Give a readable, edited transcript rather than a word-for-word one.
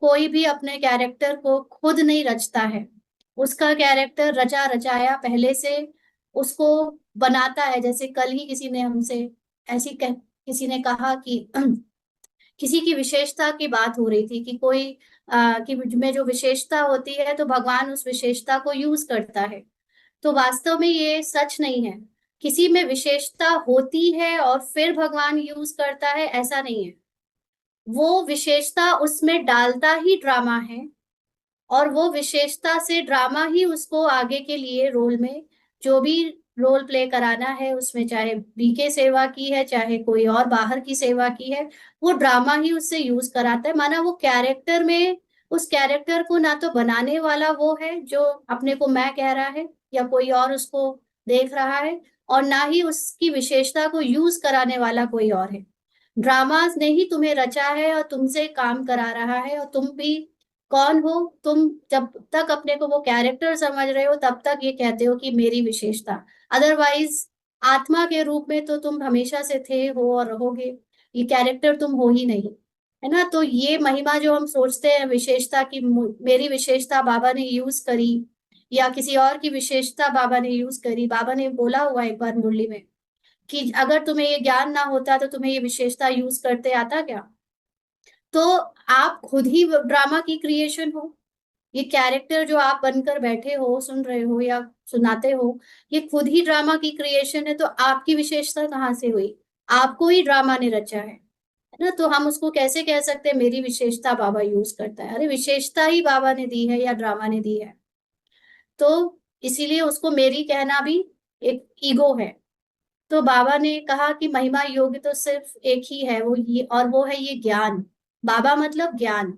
कोई भी अपने कैरेक्टर को खुद नहीं रचता है, उसका कैरेक्टर रचा रचाया पहले से उसको बनाता है। जैसे कल ही किसी ने हमसे किसी ने कहा कि किसी की विशेषता की बात हो रही थी कि कोई कि मुझ में जो विशेषता होती है तो भगवान उस विशेषता को यूज करता है। तो वास्तव में ये सच नहीं है। किसी में विशेषता होती है और फिर भगवान यूज करता है, ऐसा नहीं है। वो विशेषता उसमें डालता ही ड्रामा है, और वो विशेषता से ड्रामा ही उसको आगे के लिए रोल में जो भी रोल प्ले कराना है उसमें, चाहे बीके सेवा की है चाहे कोई और बाहर की सेवा की है, वो ड्रामा ही उससे यूज कराता है। माना वो कैरेक्टर में, उस कैरेक्टर को ना तो बनाने वाला वो है जो अपने को मैं कह रहा है या कोई और उसको देख रहा है, और ना ही उसकी विशेषता को यूज कराने वाला कोई और है। ड्रामा ने ही तुम्हें रचा है और तुमसे काम करा रहा है, और तुम भी कौन हो? तुम जब तक अपने को वो कैरेक्टर समझ रहे हो तब तक ये कहते हो कि मेरी विशेषता। अदरवाइज आत्मा के रूप में तो तुम हमेशा से थे, हो और रहोगे। ये कैरेक्टर तुम हो ही नहीं, है ना? तो ये महिमा जो हम सोचते हैं विशेषता की, मेरी विशेषता बाबा ने यूज करी या किसी और की विशेषता बाबा ने यूज करी। बाबा ने बोला हुआ एक बार मुरली में कि अगर तुम्हें ये ज्ञान ना होता तो तुम्हें ये विशेषता यूज करते आता क्या? तो आप खुद ही ड्रामा की क्रिएशन हो। ये कैरेक्टर जो आप बनकर बैठे हो, सुन रहे हो या सुनाते हो, ये खुद ही ड्रामा की क्रिएशन है। तो आपकी विशेषता कहाँ से हुई? आपको ही ड्रामा ने रचा है ना? तो हम उसको कैसे कह सकते हैं मेरी विशेषता बाबा यूज करता है? अरे विशेषता ही बाबा ने दी है या ड्रामा ने दी है। तो इसीलिए उसको मेरी कहना भी एक ईगो है। तो बाबा ने कहा कि महिमा योग तो सिर्फ एक ही है, वो ये, और वो है ये ज्ञान। बाबा मतलब ज्ञान।